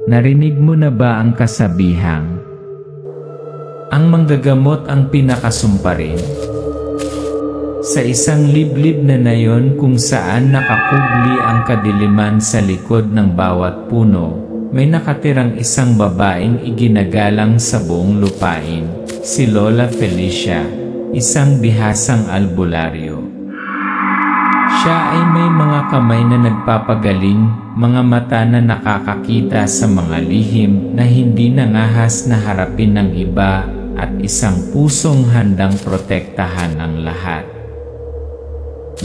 Narinig mo na ba ang kasabihang, ang manggagamot ang pinakasumpa rin? Sa isang liblib na nayon kung saan nakakubli ang kadiliman sa likod ng bawat puno, may nakatirang isang babaeng iginagalang sa buong lupain, si Lola Felicia, isang bihasang albularyo. Siya ay may mga kamay na nagpapagaling, mga mata na nakakakita sa mga lihim na hindi nangahas na harapin ng iba, at isang pusong handang protektahan ang lahat.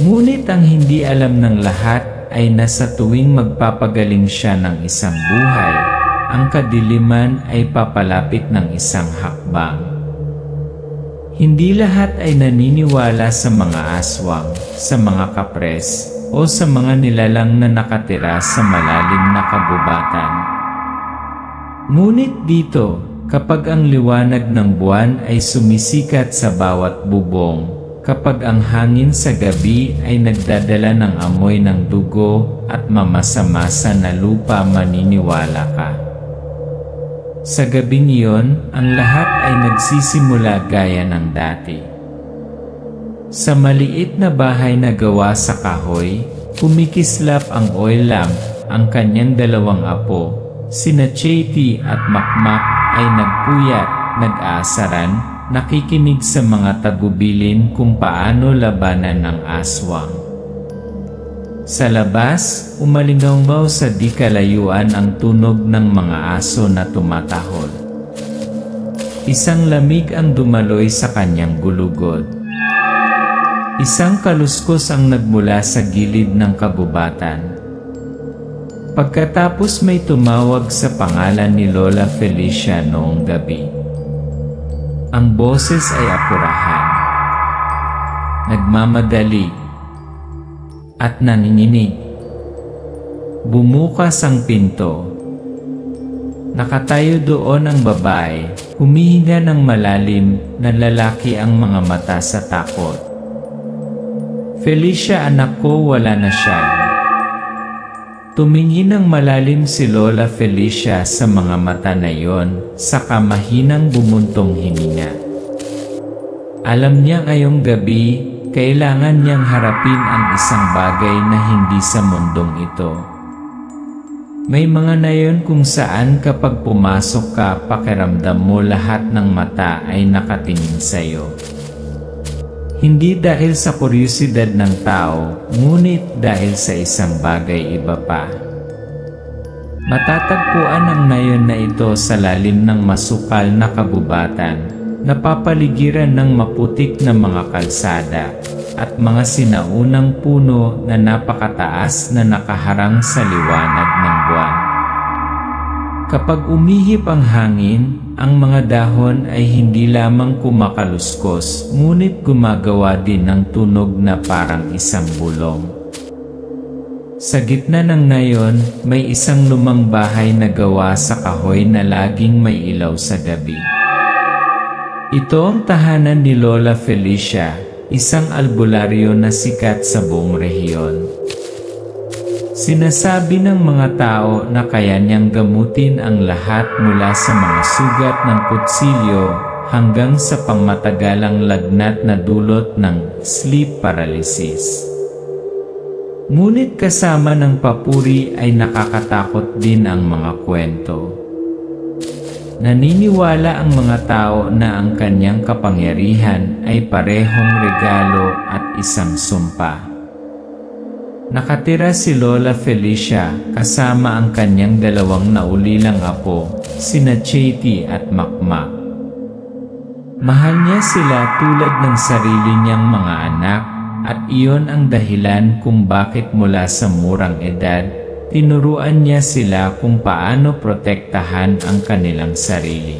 Ngunit ang hindi alam ng lahat ay nasa tuwing magpapagaling siya ng isang buhay, ang kadiliman ay papalapit ng isang hakbang. Hindi lahat ay naniniwala sa mga aswang, sa mga kapres, o sa mga nilalang na nakatira sa malalim na kagubatan. Ngunit dito, kapag ang liwanag ng buwan ay sumisikat sa bawat bubong, kapag ang hangin sa gabi ay nagdadala ng amoy ng dugo at mamasa-masa na lupa, maniniwala ka. Sa gabing iyon, ang lahat ay nagsisimula gaya ng dati. Sa maliit na bahay na gawa sa kahoy, kumikislap ang oil lamp, ang kanyang dalawang apo, sina Chetty at Makmak ay nagpuyat, nag-aasaran, nakikinig sa mga tagubilin kung paano labanan ng aswang. Sa labas, umalingaw sa di kalayuan ang tunog ng mga aso na tumatahol. Isang lamig ang dumaloy sa kanyang gulugod. Isang kaluskos ang nagmula sa gilid ng kagubatan. Pagkatapos may tumawag sa pangalan ni Lola Felicia noong gabi. Ang boses ay apurahan, nagmamadali, at nanginginig. Bumukas ang pinto. Nakatayo doon ang babae, humihinga ng malalim, na lalaki ang mga mata sa takot. Felicia, anak ko, wala na siya. Tumingin ng malalim si Lola Felicia sa mga mata na iyon, saka mahinang bumuntong hininga. Alam niya ngayong gabi, kailangan niyang harapin ang isang bagay na hindi sa mundong ito. May mga nayon kung saan kapag pumasok ka, pakiramdam mo lahat ng mata ay nakatingin sa iyo. Hindi dahil sa kuryosidad ng tao, ngunit dahil sa isang bagay iba pa. Matatagpuan ang nayon na ito sa lalim ng masukal na kagubatan, napapaligiran ng maputik na mga kalsada, at mga sinaunang puno na napakataas na nakaharang sa liwanag ng buwan. Kapag umihip ang hangin, ang mga dahon ay hindi lamang kumakaluskos, ngunit gumagawa din ng tunog na parang isang bulong. Sa gitna ng nayon, may isang lumang bahay na gawa sa kahoy na laging may ilaw sa gabi. Ito ang tahanan ni Lola Felicia, isang albularyo na sikat sa buong rehiyon. Sinasabi ng mga tao na kaya niyang gamutin ang lahat mula sa mga sugat ng kutsilyo hanggang sa pangmatagalang lagnat na dulot ng sleep paralysis. Ngunit kasama ng papuri ay nakakatakot din ang mga kwento. Naniniwala ang mga tao na ang kanyang kapangyarihan ay parehong regalo at isang sumpa. Nakatira si Lola Felicia kasama ang kanyang dalawang naulilang apo, sina Chetty at Makmak. Mahal niya sila tulad ng sarili niyang mga anak, at iyon ang dahilan kung bakit mula sa murang edad, tinuruan niya sila kung paano protektahan ang kanilang sarili.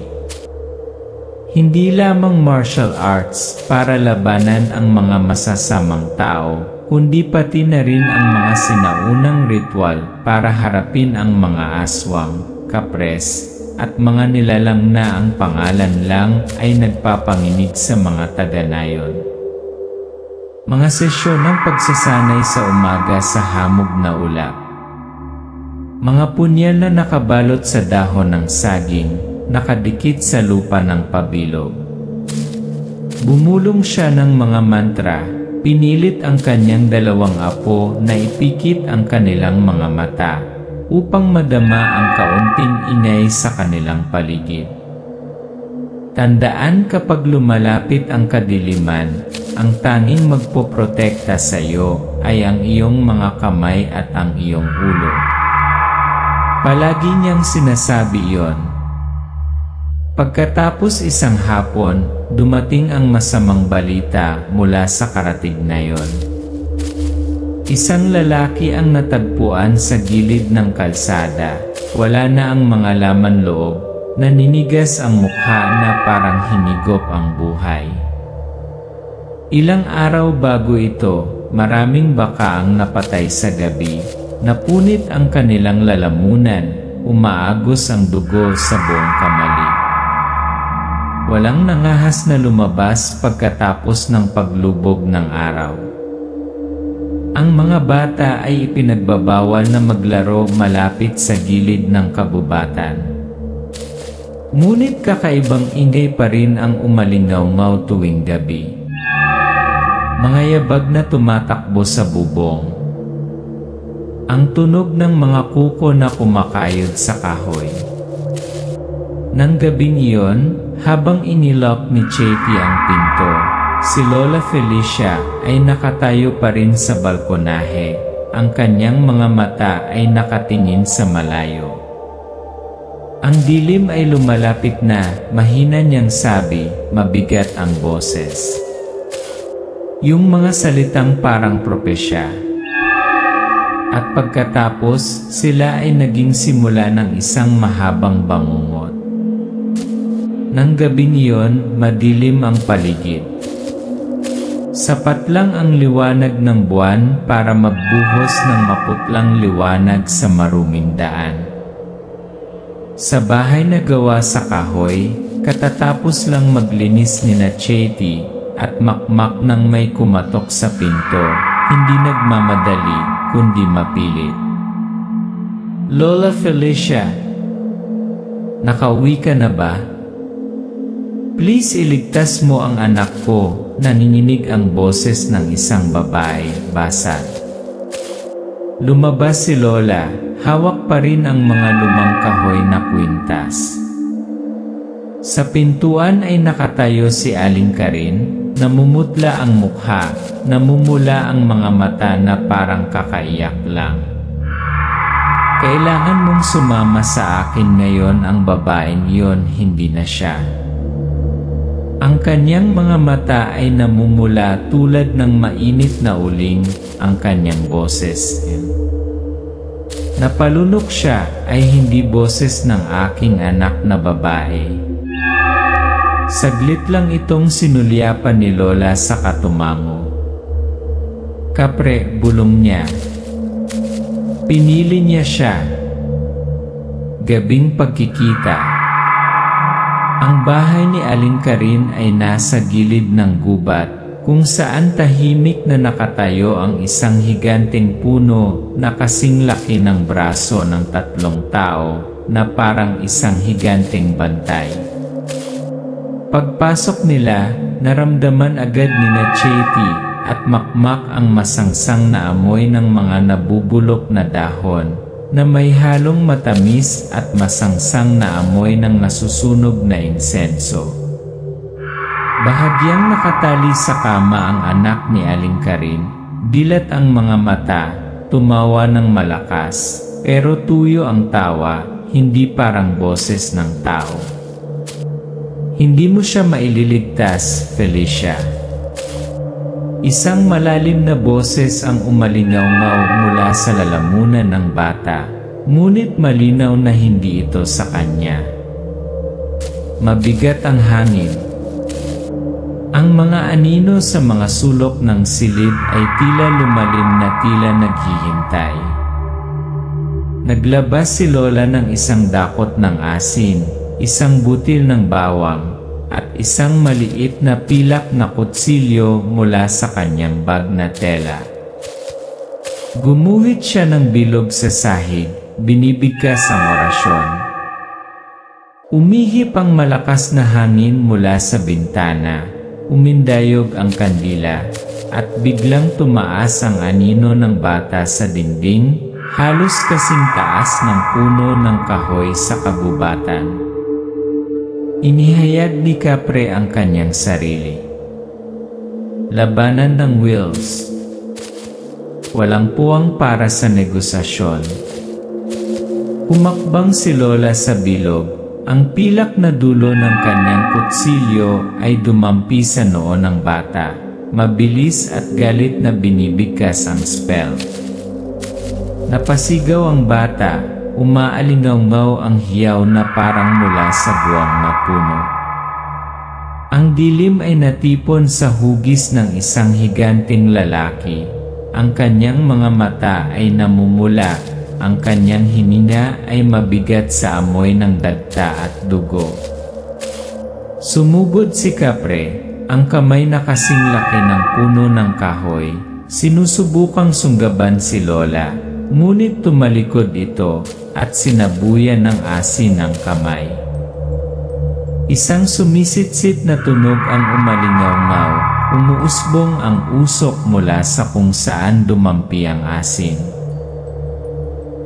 Hindi lamang martial arts para labanan ang mga masasamang tao, kundi pati na rin ang mga sinaunang ritual para harapin ang mga aswang, kapres, at mga nilalang na ang pangalan lang ay nagpapanginig sa mga taga-nayon. Mga sesyon ng pagsasanay sa umaga sa hamog na ulap. Mga punyal na nakabalot sa dahon ng saging, nakadikit sa lupa ng pabilog. Bumulong siya ng mga mantra, pinilit ang kanyang dalawang apo na ipikit ang kanilang mga mata, upang madama ang kaunting ingay sa kanilang paligid. Tandaan, kapag lumalapit ang kadiliman, ang tanging magpoprotekta sa iyo ay ang iyong mga kamay at ang iyong ulo. Palagi niyang sinasabi iyon. Pagkatapos isang hapon, dumating ang masamang balita mula sa karatig na iyon. Isang lalaki ang natagpuan sa gilid ng kalsada. Wala na ang mga laman loob, naninigas ang mukha na parang hinigop ang buhay. Ilang araw bago ito, maraming baka ang napatay sa gabi. Napunit ang kanilang lalamunan, umaagos ang dugo sa buong kamali. Walang nangahas na lumabas pagkatapos ng paglubog ng araw. Ang mga bata ay ipinagbabawal na maglaro malapit sa gilid ng kabubatan. Ngunit kakaibang ingay pa rin ang umalingaw-ngaw tuwing gabi. Mga yabag na tumatakbo sa bubong. Ang tunog ng mga kuko na kumakayod sa kahoy. Nang gabing iyon, habang inilok ni Chetty ang pinto, si Lola Felicia ay nakatayo pa rin sa balkonahe. Ang kanyang mga mata ay nakatingin sa malayo. Ang dilim ay lumalapit na, mahina niyang sabi, mabigat ang boses. Yung mga salitang parang propesya. At pagkatapos, sila ay naging simula ng isang mahabang bangungot. Nang gabing iyon, madilim ang paligid. Sapat lang ang liwanag ng buwan para magbuhos ng maputlang liwanag sa maruming daan. Sa bahay na gawa sa kahoy, katatapos lang maglinis ni Chetty at makmak nang may kumatok sa pinto, hindi nagmamadali, kundi mapilit. Lola Felicia, nakauwi ka na ba? Please iligtas mo ang anak ko, nanginginig ang boses ng isang babae, basat. Lumabas si Lola, hawak pa rin ang mga lumang kahoy na kwintas. Sa pintuan ay nakatayo si Aling Karin, namumutla ang mukha, namumula ang mga mata na parang kakaiyak lang. Kailangan mong sumama sa akin ngayon. Ang babaeng iyon, hindi na siya. Ang kanyang mga mata ay namumula tulad ng mainit na uling, ang kanyang boses. Napalunok siya, ay hindi boses ng aking anak na babae. Saglit lang itong sinulyapan ni Lola sa katumango. Kapre, bulong niya. Pinili niya siya. Gabing pagkikita. Ang bahay ni Aling Karin ay nasa gilid ng gubat, kung saan tahimik na nakatayo ang isang higanteng puno na kasing laki ng braso ng 3 tao na parang isang higanteng bantay. Pagpasok nila, naramdaman agad ni Chetty at makmak ang masangsang na amoy ng mga nabubulok na dahon na may halong matamis at masangsang na amoy ng nasusunog na insenso. Bahagyang nakatali sa kama ang anak ni Aling Karin, dilat ang mga mata, tumawa ng malakas, pero tuyo ang tawa, hindi parang boses ng tao. Hindi mo siya maililigtas, Felicia. Isang malalim na boses ang umalingaw-ngaw mula sa lalamunan ng bata, ngunit malinaw na hindi ito sa kanya. Mabigat ang hangin. Ang mga anino sa mga sulok ng silid ay tila lumalim na tila naghihintay. Naglabas si Lola ng isang dakot ng asin, isang butil ng bawang, at isang maliit na pilak na kutsilyo mula sa kanyang bag na tela. Gumuhit siya ng bilog sa sahig, binibigkas ang orasyon. Umihip ang malakas na hangin mula sa bintana, umindayog ang kandila, at biglang tumaas ang anino ng bata sa dingding, halos kasing taas ng puno ng kahoy sa kagubatan. Inihayag ni Capre ang kanyang sarili. Labanan ng Wills. Walang puwang para sa negosasyon. Humakbang si Lola sa bilog. Ang pilak na dulo ng kanyang kutsilyo ay dumampi sa noo ng bata. Mabilis at galit na binibigkas ang spell. Napasigaw ang bata, umaalingaw-ngaw ang hiyaw na parang mula sa buwang na puno. Ang dilim ay natipon sa hugis ng isang higanting lalaki. Ang kanyang mga mata ay namumula, ang kanyang hininga ay mabigat sa amoy ng dagta at dugo. Sumugod si Capre, ang kamay na kasing laki ng puno ng kahoy. Sinusubukang sunggaban si Lola, ngunit tumalikod ito at sinabuyan ng asin ang kamay. Isang sumisitsit na tunog ang umalingaw-ngaw, umuusbong ang usok mula sa kung saan dumampi ang asin.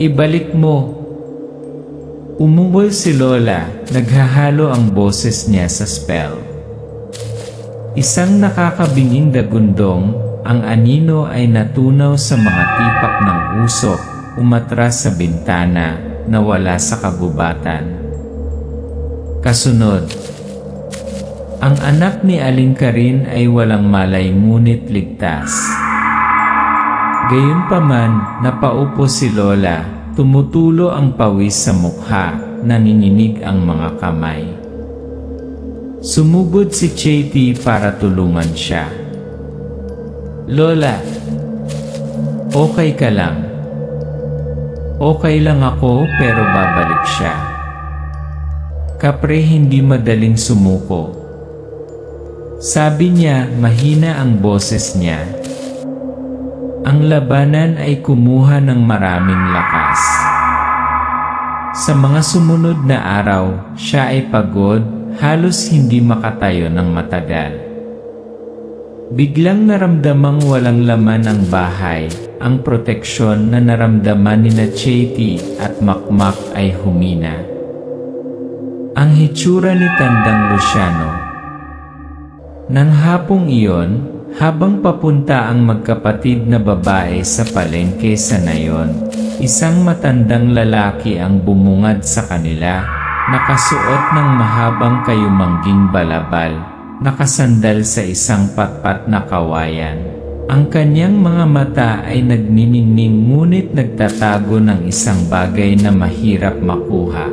Ibalik mo! Umungol si Lola, naghahalo ang boses niya sa spell. Isang nakakabinging dagundong, ang anino ay natunaw sa mga tipak ng usok, umatras sa bintana, nawala sa kagubatan. Kasunod, ang anak ni Aling Karin ay walang malay ngunit ligtas. Gayunpaman, napaupo si Lola, tumutulo ang pawis sa mukha, nanginginig ang mga kamay. Sumugod si Chetty para tulungan siya. Lola, okay ka lang. Okay lang ako pero babalik siya. Capre hindi madaling sumuko. Sabi niya, mahina ang boses niya. Ang labanan ay kumuha ng maraming lakas. Sa mga sumunod na araw, siya ay pagod, halos hindi makatayo ng matagal. Biglang naramdamang walang laman ang bahay. Ang proteksyon na naramdaman ni Chetty at Makmak ay humina. Ang hitsura ni Tandang Luciano. Nang hapong iyon, habang papunta ang magkapatid na babae sa palengke sa nayon, isang matandang lalaki ang bumungad sa kanila, nakasuot ng mahabang kayumangging balabal, nakasandal sa isang patpat na kawayan. Ang kanyang mga mata ay nagniningning ngunit nagtatago ng isang bagay na mahirap makuha.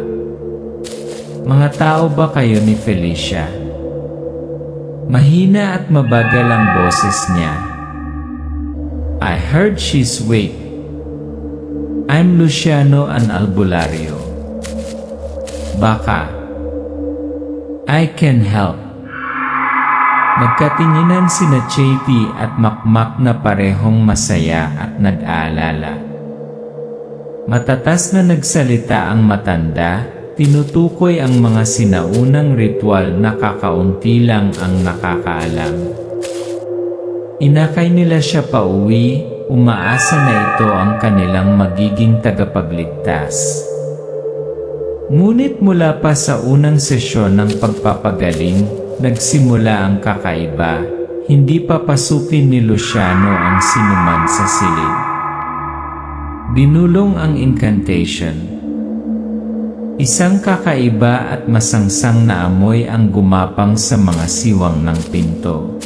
Mga tao ba kayo ni Felicia? Mahina at mabagal ang boses niya. I heard she's weak. I'm Luciano an Albulario. Baka I can help. Nagkatinginan sina Chetty at Makmak na parehong masaya at nag-aalala. Matatas na nagsalita ang matanda, tinutukoy ang mga sinaunang ritual na kakaunti lang ang nakakaalam. Inakay nila siya pauwi, umaasa na ito ang kanilang magiging tagapagligtas. Ngunit mula pa sa unang sesyon ng pagpapagaling, nagsimula ang kakaiba. Hindi papasukin ni Luciano ang sinuman sa silid. Binulong ang incantation. Isang kakaiba at masangsang na amoy ang gumapang sa mga siwang ng pinto.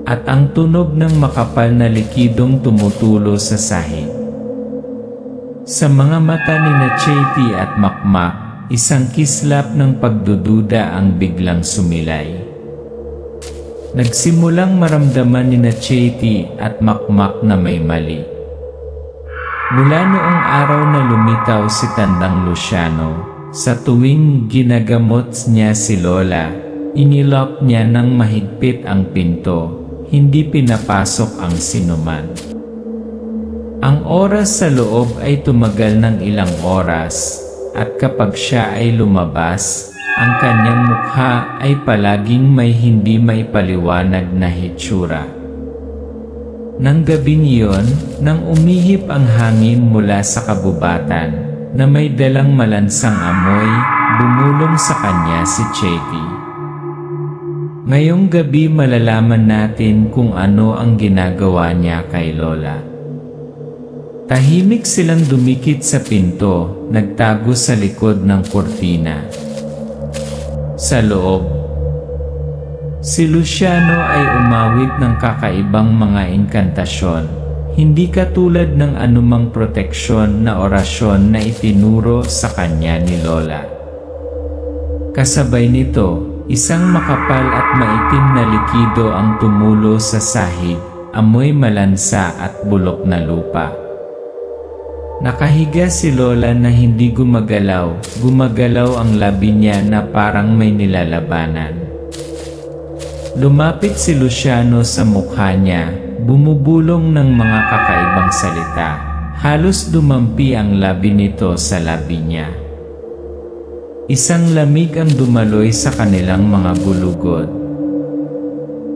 At ang tunog ng makapal na likidong tumutulo sa sahig. Sa mga mata ni Chetty at Makmak, isang kislap ng pagdududa ang biglang sumilay. Nagsimulang maramdaman ni Chetty at Makmak na may mali. Mula noong araw na lumitaw si Tandang Luciano, sa tuwing ginagamot niya si Lola, Inilock niya ng mahigpit ang pinto, hindi pinapasok ang sinuman. Ang oras sa loob ay tumagal ng ilang oras, at kapag siya ay lumabas, ang kanyang mukha ay palaging may hindi maipaliwanag na hitsura. Nang gabing iyon, nang umihip ang hangin mula sa kabubatan, na may dalang malansang amoy, bumulong sa kanya si Chetty. Ngayong gabi malalaman natin kung ano ang ginagawa niya kay Lola. Tahimik silang dumikit sa pinto, nagtago sa likod ng kurtina. Sa loob, si Luciano ay umawit ng kakaibang mga inkantasyon, hindi katulad ng anumang proteksyon na orasyon na itinuro sa kanya ni Lola. Kasabay nito, isang makapal at maitim na likido ang tumulo sa sahig, amoy malansa at bulok na lupa. Nakahiga si Lola na hindi gumagalaw ang labi niya na parang may nilalabanan. Lumapit si Luciano sa mukha niya, bumubulong ng mga kakaibang salita. Halos dumampi ang labi nito sa labi niya. Isang lamig ang dumaloy sa kanilang mga gulugod.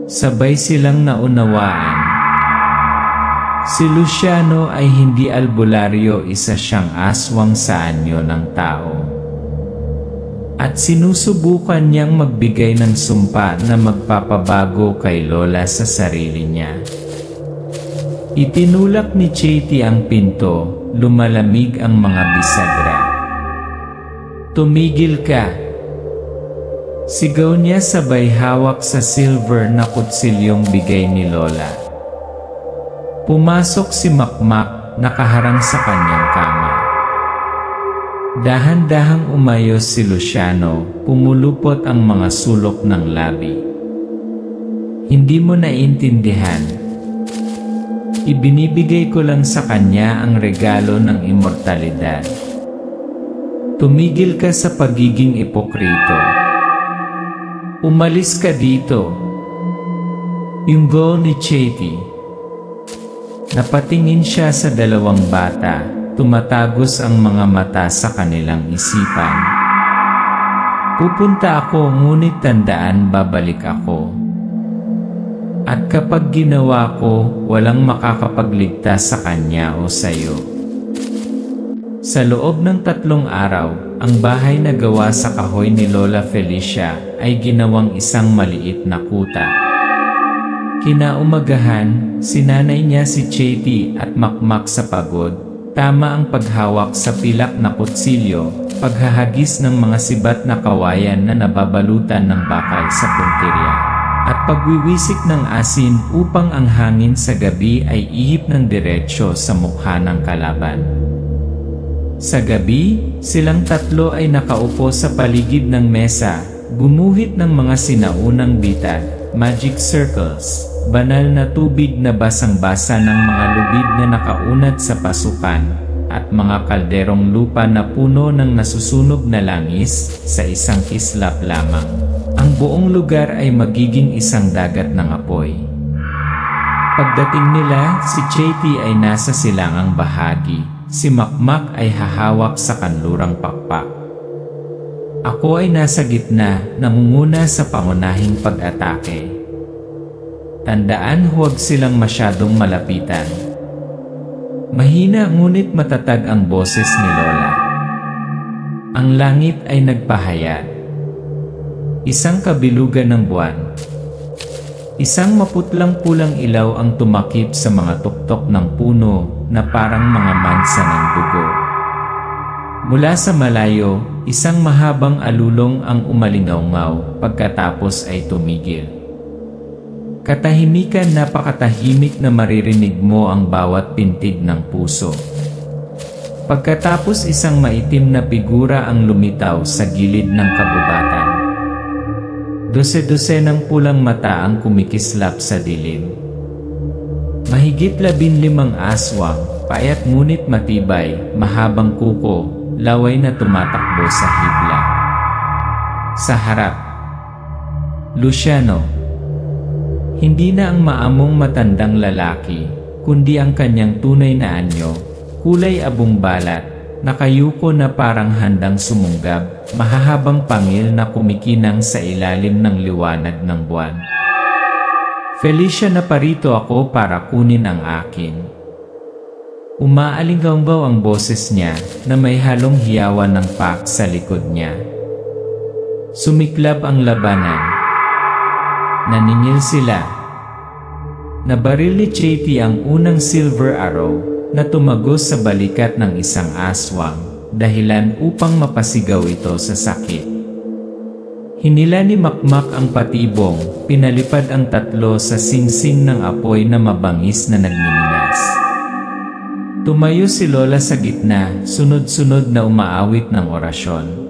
Sabay silang naunawaan. Si Luciano ay hindi albularyo, isa siyang aswang sa anyo ng tao. At sinusubukan niyang magbigay ng sumpa na magpapabago kay Lola sa sarili niya. Itinulak ni Chetty ang pinto, lumalamig ang mga bisagra. "Tumigil ka!" Sigaw niya sabay hawak sa silver na kutsilyong bigay ni Lola. Pumasok si Makmak, nakaharang sa kanyang kama. Dahan-dahang umayos si Luciano, pumulupot ang mga sulok ng labi. "Hindi mo naiintindihan. Ibinibigay ko lang sa kanya ang regalo ng immortalidad. Tumigil ka sa pagiging ipokrito. Umalis ka dito." Yung goal ni Chetty. Napatingin siya sa dalawang bata, tumatagos ang mga mata sa kanilang isipan. "Pupunta ako, ngunit tandaan, babalik ako. At kapag ginawa ko, walang makakapagligtas sa kanya o sayo." Sa loob ng 3 araw, ang bahay na gawa sa kahoy ni Lola Felicia ay ginawang isang maliit na kuta. Kinaumagahan, sinanay niya si Chetty at Makmak sa pagod, tama ang paghawak sa pilak na kutsilyo, paghahagis ng mga sibat na kawayan na nababalutan ng bakal sa puntirya, at pagwiwisik ng asin upang ang hangin sa gabi ay ihip ng diretsyo sa mukha ng kalaban. Sa gabi, silang tatlo ay nakaupo sa paligid ng mesa, gumuhit ng mga sinaunang bitag, magic circles, banal na tubig na basang-basa ng mga lubid na nakaunat sa pasukan, at mga kalderong lupa na puno ng nasusunog na langis sa isang kislap lamang. Ang buong lugar ay magiging isang dagat ng apoy. Pagdating nila, si Chetty ay nasa silangang bahagi, si Makmak ay hahawak sa kanlurang pakpak. Ako ay nasa gitna, nangunguna sa pangunahing pag-atake. Tandaan, huwag silang masyadong malapitan. Mahina ngunit matatag ang boses ni Lola. Ang langit ay nagpahayag. Isang kabilugan ng buwan. Isang maputlang pulang ilaw ang tumakip sa mga tuktok ng puno na parang mga mansa ng dugo. Mula sa malayo, isang mahabang alulong ang umalingaw-ngaw, pagkatapos ay tumigil. Katahimikan, napakatahimik na maririnig mo ang bawat pintig ng puso. Pagkatapos isang maitim na figura ang lumitaw sa gilid ng kabubatan. Dose-dosenang pulang mata ang kumikislap sa dilim. Mahigit 15 aswang, payat ngunit matibay, mahabang kuko, laway na tumatakbo sa hibla. Sa harap, Luciano. Hindi na ang maamong matandang lalaki, kundi ang kanyang tunay na anyo, kulay abong balat, nakayuko na parang handang sumunggab, mahahabang pangil na kumikinang sa ilalim ng liwanag ng buwan. Felicia, naparito ako para kunin ang akin. Umaalinggaw ang boses niya na may halong hiyawan ng pak sa likod niya. Sumiklab ang labanan. Naningil sila. Nabaril ni Chetty ang unang silver arrow na tumagos sa balikat ng isang aswang, dahilan upang mapasigaw ito sa sakit. Hinila ni Makmak ang patibong, pinalipad ang tatlo sa singsing ng apoy na mabangis na nagminilas. Tumayo si Lola sa gitna, sunod-sunod na umaawit ng orasyon.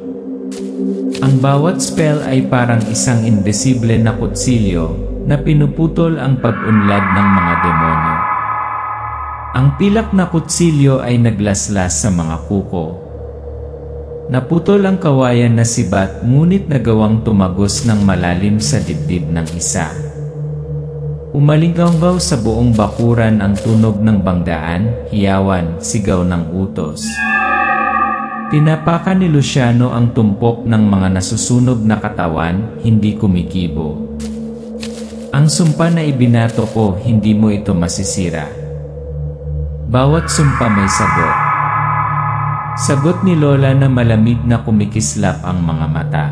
Ang bawat spell ay parang isang invisible na kutsilyo na pinuputol ang pag-unlad ng mga demonyo. Ang pilak na kutsilyo ay naglaslas sa mga kuko. Naputol ang kawayan na sibat, ngunit nagawang tumagos ng malalim sa dibdib ng isa. Umalinggaw sa buong bakuran ang tunog ng bangdaan, hiyawan, sigaw ng utos. Tinapakan ni Luciano ang tumpok ng mga nasusunog na katawan, hindi kumikibo. Ang sumpa na ibinato ko, hindi mo ito masisira. Bawat sumpa may sagot. Sagot ni Lola na malamig na kumikislap ang mga mata.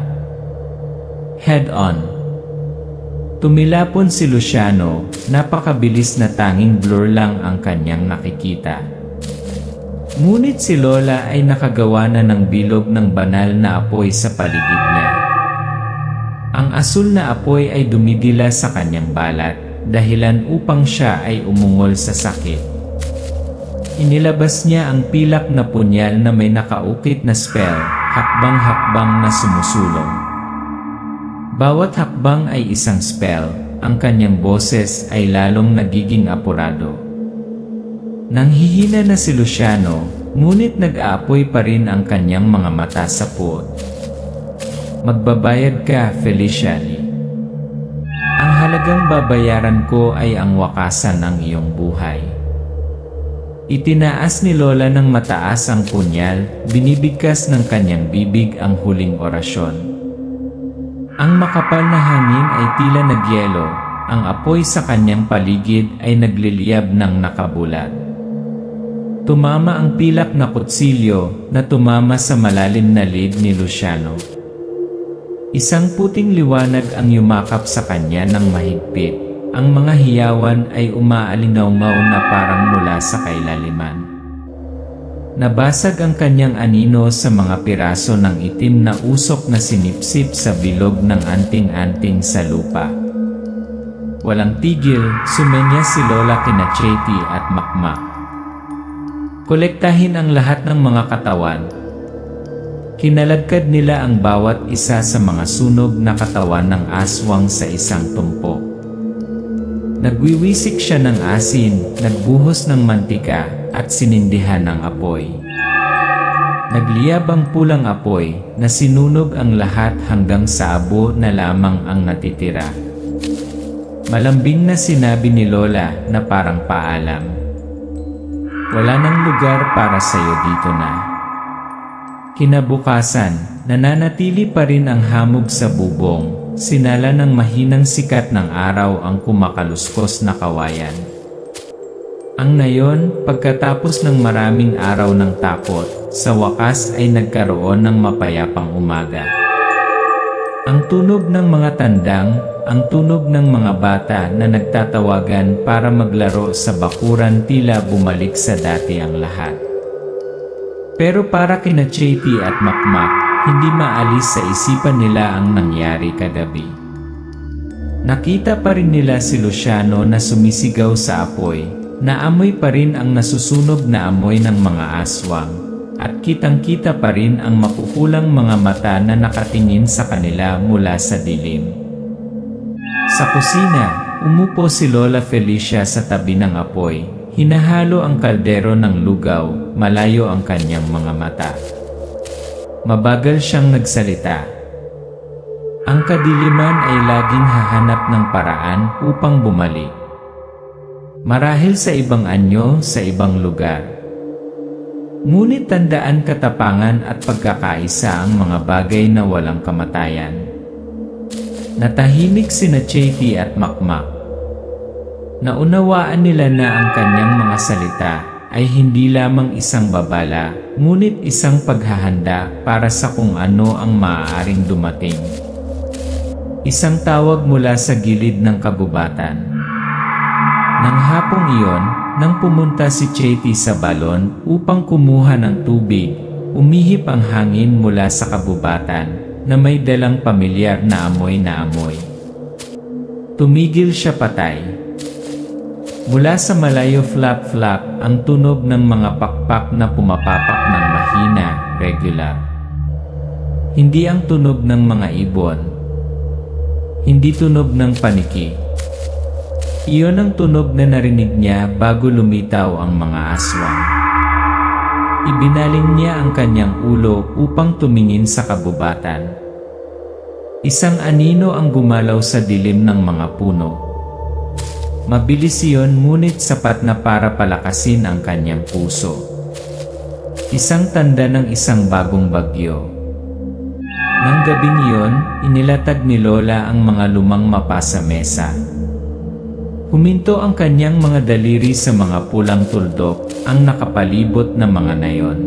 Head on. Tumilapon si Luciano, napakabilis na tanging blur lang ang kanyang nakikita. Ngunit si Lola ay nakagawa na ng bilog ng banal na apoy sa paligid niya. Ang asul na apoy ay dumidila sa kanyang balat, dahilan upang siya ay umungol sa sakit. Inilabas niya ang pilak na punyal na may nakaukit na spell, hakbang-hakbang na sumusulong. Bawat hakbang ay isang spell, ang kanyang boses ay lalong nagiging apurado. Nanghihina na si Luciano, ngunit nag-aapoy pa rin ang kanyang mga mata sa puot. Magbabayad ka, Feliciani. Ang halagang babayaran ko ay ang wakasan ng iyong buhay. Itinaas ni Lola ng mataas ang punyal, binibigkas ng kanyang bibig ang huling orasyon. Ang makapal na hangin ay tila nagyelo, ang apoy sa kanyang paligid ay nagliliyab ng nakabulat. Tumama ang pilak na kutsilyo na tumama sa malalim na lid ni Luciano. Isang puting liwanag ang yumakap sa kanya ng mahigpit. Ang mga hiyawan ay umaalingaw-ngaw na parang mula sa kailaliman. Nabasag ang kanyang anino sa mga piraso ng itim na usok na sinipsip sa bilog ng anting-anting sa lupa. Walang tigil, sumenya si Lola kina Chetty at Makmak. Kolektahin ang lahat ng mga katawan. Kinaladkad nila ang bawat isa sa mga sunog na katawan ng aswang sa isang tumpok. Nagwiwisik siya ng asin, nagbuhos ng mantika, at sinindihan ng apoy. Nagliyab ang pulang apoy na sinunog ang lahat hanggang sa abo na lamang ang natitira. Malambing na sinabi ni Lola na parang paalam. Wala nang lugar para sa'yo dito na. Kinabukasan, nananatili pa rin ang hamog sa bubong. Sinala ng mahinang sikat ng araw ang kumakaluskos na kawayan. Ang nayon, pagkatapos ng maraming araw ng takot, sa wakas ay nagkaroon ng mapayapang umaga. Ang tunog ng mga tandang, ang tunog ng mga bata na nagtatawagan para maglaro sa bakuran tila bumalik sa dati ang lahat. Pero para kina Chetty at Makmak, hindi maalis sa isipan nila ang nangyari kagabi. Nakita pa rin nila si Luciano na sumisigaw sa apoy, naamoy pa rin ang nasusunog na amoy ng mga aswang, at kitang-kita pa rin ang makukulang mga mata na nakatingin sa kanila mula sa dilim. Sa kusina, umupo si Lola Felicia sa tabi ng apoy, hinahalo ang kaldero ng lugaw, malayo ang kanyang mga mata. Mabagal siyang nagsalita. Ang kadiliman ay laging hahanap ng paraan upang bumalik. Marahil sa ibang anyo, sa ibang lugar. Ngunit tandaan, katapangan at pagkakaisa ang mga bagay na walang kamatayan. Natahimik sina Chetty at Makmak. Naunawaan nila na ang kanyang mga salita ay hindi lamang isang babala, ngunit isang paghahanda para sa kung ano ang maaaring dumating. Isang tawag mula sa gilid ng kagubatan. Nang hapong iyon, nang pumunta si Chetty sa balon upang kumuha ng tubig, umihip ang hangin mula sa kabubatan na may dalang pamilyar na amoy na amoy. Tumigil siya patay. Mula sa malayo, flap-flap ang tunog ng mga pakpak na pumapapak ng mahina, regular. Hindi ang tunog ng mga ibon. Hindi tunog ng paniki. Iyon ang tunog na narinig niya bago lumitaw ang mga aswang. Ibinaling niya ang kanyang ulo upang tumingin sa kabubatan. Isang anino ang gumalaw sa dilim ng mga puno. Mabilis iyon, ngunit sapat na para palakasin ang kanyang puso. Isang tanda ng isang bagong bagyo. Nang gabing iyon, inilatag ni Lola ang mga lumang mapa sa mesa. Huminto ang kanyang mga daliri sa mga pulang tuldok, ang nakapalibot na mga nayon.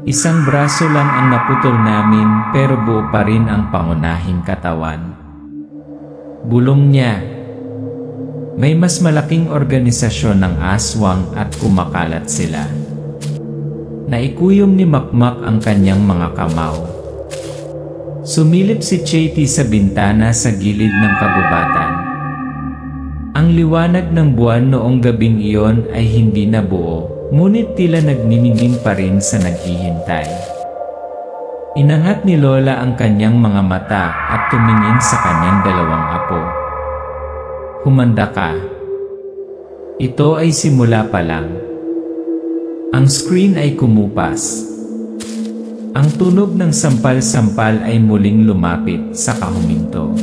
Isang braso lang ang naputol namin, pero buo pa rin ang pangunahing katawan. Bulong niya. May mas malaking organisasyon ng aswang at kumakalat sila. Naikuyom ni Makmak ang kanyang mga kamao. Sumilip si Chetty sa bintana sa gilid ng kagubatan. Ang liwanag ng buwan noong gabing iyon ay hindi na buo, ngunit tila nagniningning pa rin sa naghihintay. Inangat ni Lola ang kanyang mga mata at tumingin sa kanyang dalawang apo. Humanda ka. Ito ay simula pa lang. Ang screen ay kumupas. Ang tunog ng sampal-sampal ay muling lumapit sa kahuminto.